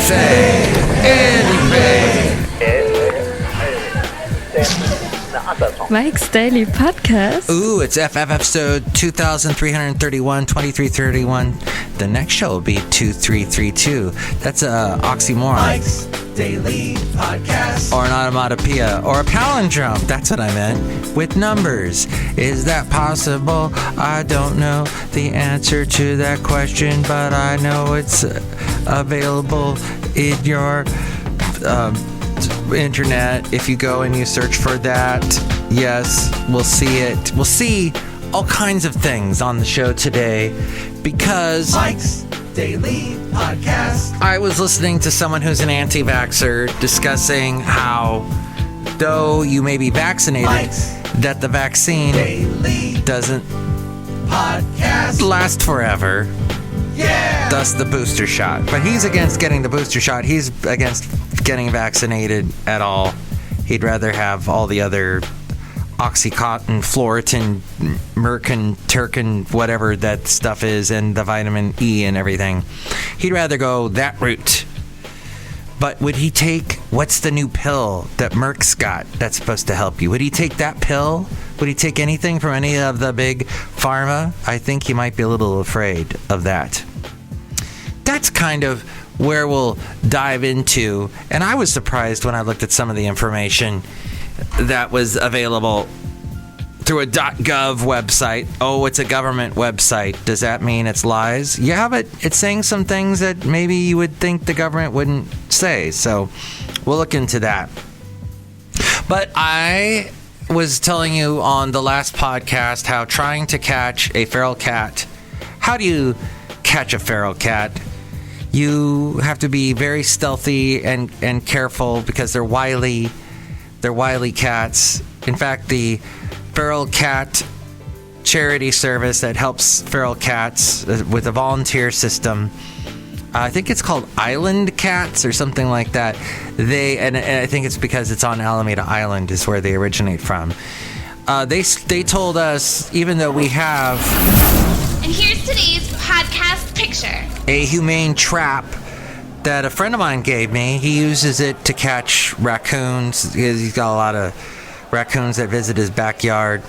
say anyway. Mike's Daily Podcast. Ooh, it's FF episode 2331, The next show will be 2332. That's a oxymoron. Mike's Daily Podcast. Or an onomatopoeia. Or a palindrome. That's what I meant. With numbers. Is that possible? I don't know the answer to that question, but I know it's available in your internet. If you go and you search for that, yes, we'll see it. We'll see all kinds of things on the show today because Mike's Daily Podcast. I was listening to someone who's an anti-vaxxer discussing how, though you may be vaccinated, Mike's that the vaccine Daily doesn't Podcast. last forever. Yeah. Thus the booster shot. But he's against getting the booster shot. He's against getting vaccinated at all. He'd rather have all the other Oxycontin, Floritin, Merkin, Turkin, whatever that stuff is, and the vitamin E and everything. He'd rather go that route. But would he take, what's the new pill that Merck's got that's supposed to help you? Would he take that pill? Would he take anything from any of the big pharma? I think he might be a little afraid of that. That's kind of where we'll dive into. And I was surprised when I looked at some of the information that was available through a .gov website. Oh, it's a government website. Does that mean it's lies? Yeah, but it's saying some things that maybe you would think the government wouldn't say. So we'll look into that. But I was telling you on the last podcast how trying to catch a feral cat. How do you catch a feral cat? You have to be very stealthy and careful because they're wily. They're wily cats. In fact, the feral cat charity service that helps feral cats with a volunteer system, I think it's called Island Cats or something like that. And I think it's because it's on Alameda Island is where they originate from. They told us, even though we have... And here's today's podcast picture. A humane trap that a friend of mine gave me. He uses it to catch raccoons. He's got a lot of raccoons that visit his backyard.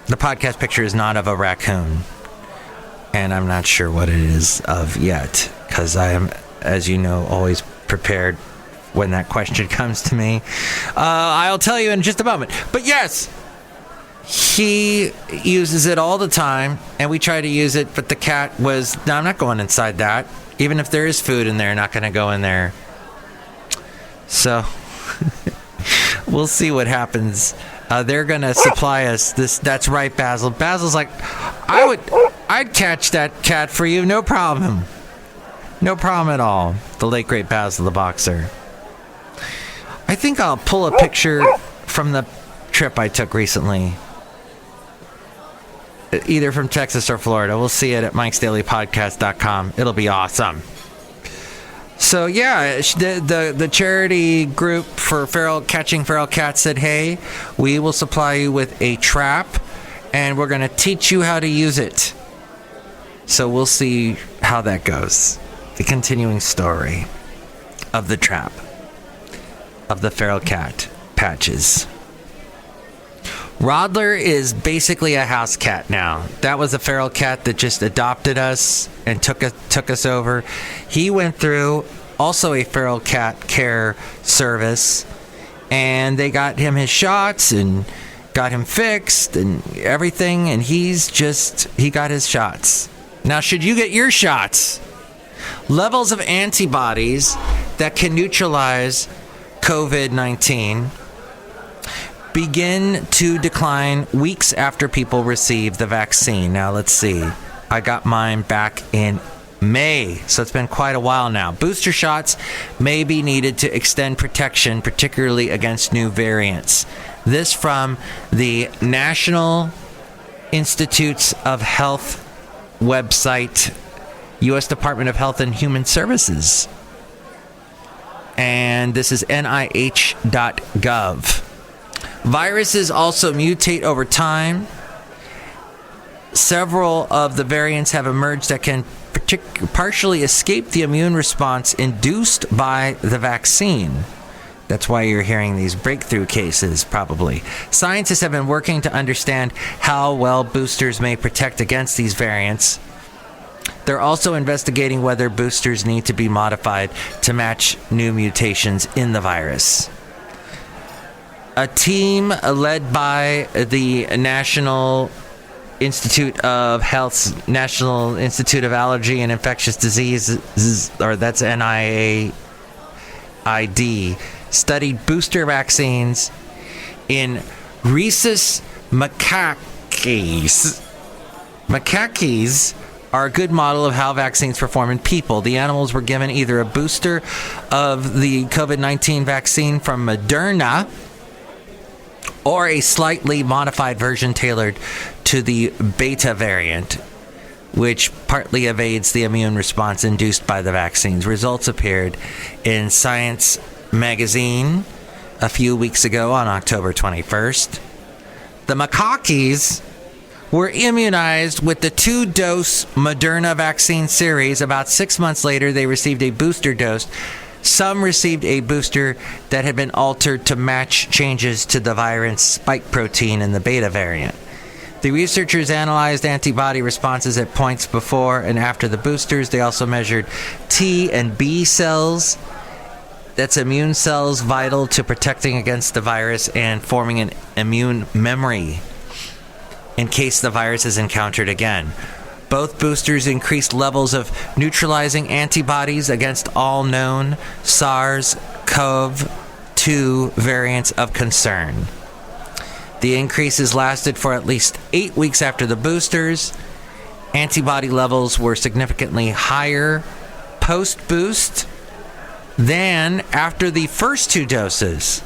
The podcast picture is not of a raccoon. And I'm not sure what it is of yet. Because I am, as you know, always prepared when that question comes to me. I'll tell you in just a moment. But yes, he uses it all the time. And we try to use it. But the cat was, no, I'm not going inside that. Even if there is food in there, not going to go in there. So... we'll see what happens. They're gonna supply us this. That's right, Basil. Basil's like, I'd catch that cat for you, no problem. No problem at all. The late great Basil the boxer. I think I'll pull a picture from the trip I took recently. Either from Texas or Florida. We'll see it at MikesDailyPodcast.com. It'll be awesome. So yeah, the charity group for catching feral cats said, hey, we will supply you with a trap and we're going to teach you how to use it. So we'll see how that goes. The continuing story of the trap of the feral cat patches. Rodler is basically a house cat now. That was a feral cat that just adopted us and took us over. He went through also a feral cat care service, and they got him his shots and got him fixed and everything, and he got his shots. Now, should you get your shots? Levels of antibodies that can neutralize COVID-19 begin to decline weeks after people receive the vaccine. Now, let's see. I got mine back in May, so it's been quite a while now. Booster shots may be needed to extend protection, particularly against new variants. This from the National Institutes of Health website, U.S. Department of Health and Human Services. And this is NIH.gov. Viruses also mutate over time. Several of the variants have emerged that can partially escape the immune response induced by the vaccine. That's why you're hearing these breakthrough cases, probably. Scientists have been working to understand how well boosters may protect against these variants. They're also investigating whether boosters need to be modified to match new mutations in the virus. A team led by the National Institute of Health's National Institute of Allergy and Infectious Diseases, or that's NIAID, studied booster vaccines in rhesus macaques. Macaques are a good model of how vaccines perform in people. The animals were given either a booster of the COVID-19 vaccine from Moderna or a slightly modified version tailored to the beta variant, which partly evades the immune response induced by the vaccines. Results appeared in Science magazine a few weeks ago on October 21st. The macaques were immunized with the 2-dose Moderna vaccine series. About 6 months later, they received a booster dose. Some received a booster that had been altered to match changes to the virus spike protein in the beta variant. The researchers analyzed antibody responses at points before and after the boosters. They also measured T and B cells. That's immune cells vital to protecting against the virus and forming an immune memory in case the virus is encountered again. Both boosters increased levels of neutralizing antibodies against all known SARS-CoV-2 variants of concern. The increases lasted for at least 8 weeks after the boosters. Antibody levels were significantly higher post-boost than after the first 2 doses.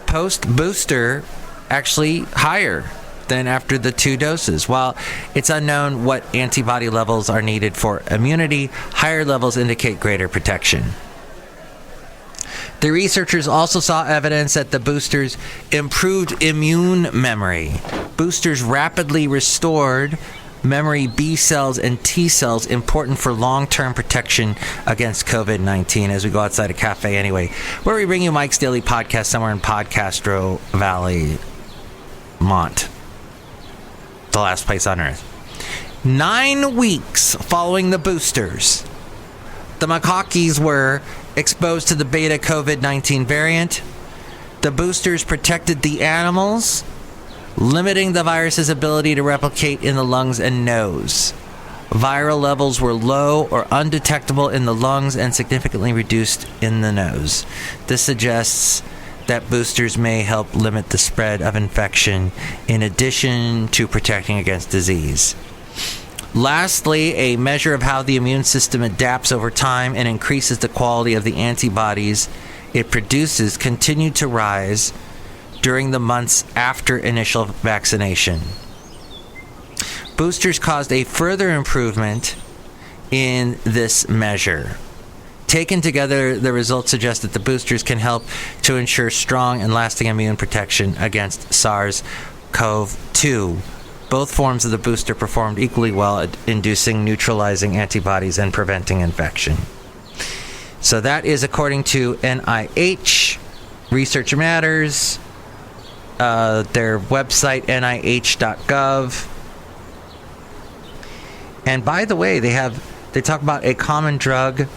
Post-booster actually higher than after the 2 doses. While it's unknown what antibody levels are needed for immunity, higher levels indicate greater protection. The researchers also saw evidence that the boosters improved immune memory. Boosters rapidly restored memory B cells and T cells, important for long-term protection against COVID-19. As we go outside a cafe anyway, where we bring you Mike's Daily Podcast somewhere in Podcastro Valley, Mont, the last place on earth. 9 weeks following the boosters, the macaques were exposed to the beta COVID-19 variant. The boosters protected the animals, limiting the virus's ability to replicate in the lungs and nose. Viral levels were low or undetectable in the lungs and significantly reduced in the nose. This suggests that boosters may help limit the spread of infection in addition to protecting against disease. Lastly, a measure of how the immune system adapts over time and increases the quality of the antibodies it produces continued to rise during the months after initial vaccination. Boosters caused a further improvement in this measure. Taken together, the results suggest that the boosters can help to ensure strong and lasting immune protection against SARS-CoV-2. Both forms of the booster performed equally well at inducing neutralizing antibodies and preventing infection. So that is according to NIH, Research Matters, their website, nih.gov. And by the way, they talk about a common drug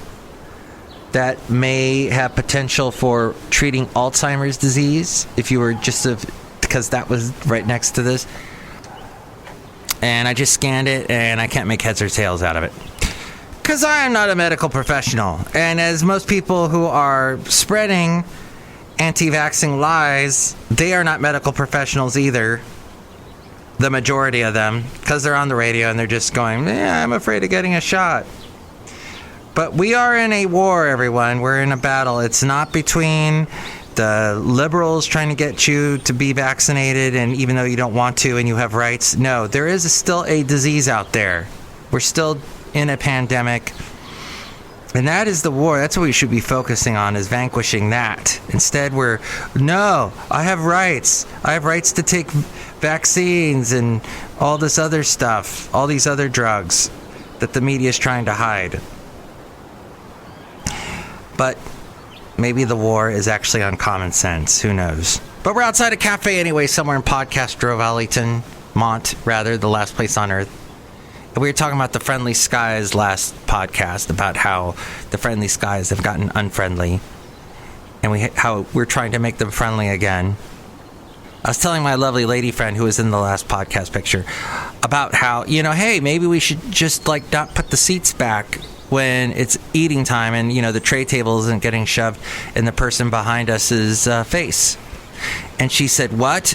that may have potential for treating Alzheimer's disease, if you were because that was right next to this. And I just scanned it, and I can't make heads or tails out of it. Because I am not a medical professional. And as most people who are spreading anti-vaxxing lies, they are not medical professionals either. The majority of them. Because they're on the radio, and they're just going, I'm afraid of getting a shot. But we are in a war, everyone. We're in a battle. It's not between the liberals trying to get you to be vaccinated, and even though you don't want to and you have rights. No, there is still a disease out there. We're still in a pandemic. And that is the war. That's what we should be focusing on, is vanquishing that. Instead, I have rights. I have rights to take vaccines and all this other stuff, all these other drugs. that the media is trying to hide. But maybe the war is actually on common sense. Who knows? But we're outside a cafe anyway, somewhere in Valentino, the last place on Earth. And we were talking about the friendly skies last podcast, about how the friendly skies have gotten unfriendly. And how we're trying to make them friendly again. I was telling my lovely lady friend who was in the last podcast picture about how, hey, maybe we should just not put the seats back when it's eating time and, the tray table isn't getting shoved in the person behind us's face. And she said, what?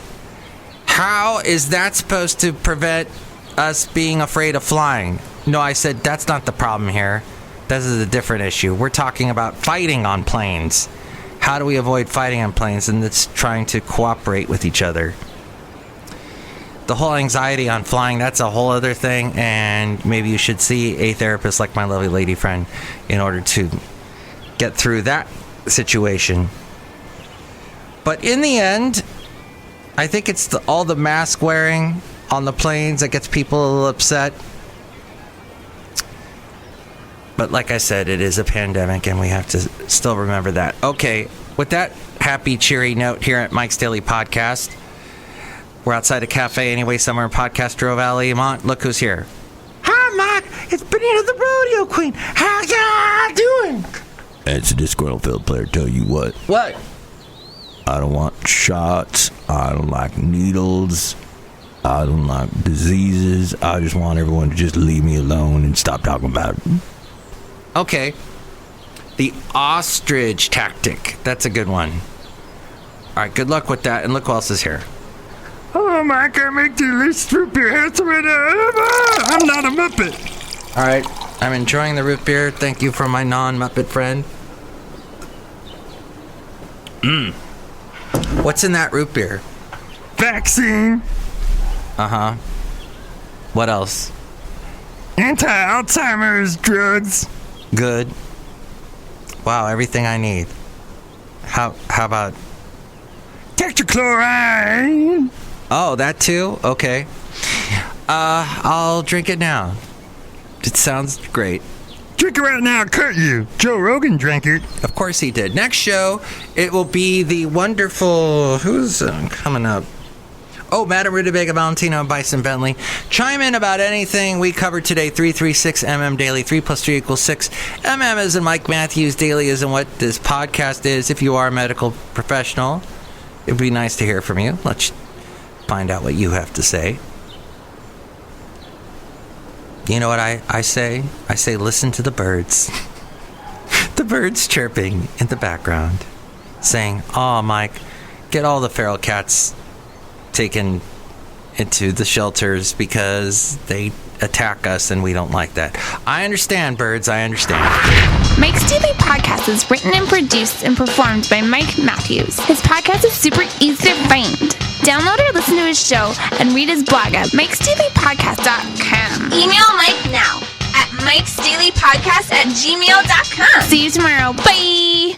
How is that supposed to prevent us being afraid of flying? No, I said, that's not the problem here. This is a different issue. We're talking about fighting on planes. How do we avoid fighting on planes? And it's trying to cooperate with each other. The whole anxiety on flying, that's a whole other thing. And maybe you should see a therapist like my lovely lady friend in order to get through that situation. But in the end, I think it's all the mask wearing on the planes that gets people a little upset. But like I said, it is a pandemic, and we have to still remember that. Okay, with that happy, cheery note here at Mike's Daily Podcast, we're outside a cafe anyway, somewhere in Podcastro Valley, Mont. Look who's here. Hi, Mike. It's Benita the Rodeo Queen. How y'all doing? It's a Disgruntled Fiddle Player. Tell you what. What? I don't want shots. I don't like needles. I don't like diseases. I just want everyone to just leave me alone and stop talking about it. Okay. The ostrich tactic. That's a good one. All right, good luck with that. And look who else is here. Oh, Mike, I make delicious root beer. I'm not a Muppet. All right, I'm enjoying the root beer. Thank you for my non-Muppet friend. What's in that root beer? Vaccine. Uh-huh. What else? Anti-Alzheimer's drugs. Good. Wow, everything I need. How about... Tetrachloride. Oh, that too? Okay. I'll drink it now. It sounds great. Drink it right now, I'll cut you. Joe Rogan drank it. Of course he did. Next show, it will be the wonderful... Who's coming up? Oh, Madame Rootabega, Valentino, and Bison Bentley. Chime in about anything we covered today. 336MM Daily. 3 plus 3 equals 6. MM is in Mike Matthews. Daily is in what this podcast is. If you are a medical professional, it would be nice to hear from you. Let's find out what you have to say. You know what I say? I say listen to the birds. The birds chirping in the background. Saying, "Aw, Mike, get all the feral cats taken into the shelters because they attack us and we don't like that." I understand, birds. I understand. Mike's Daily Podcast is written and produced and performed by Mike Matthews. His podcast is super easy to find. Download or listen to his show and read his blog at MikesDailyPodcast.com. Email Mike now at MikesDailyPodcast@gmail.com. See you tomorrow. Bye!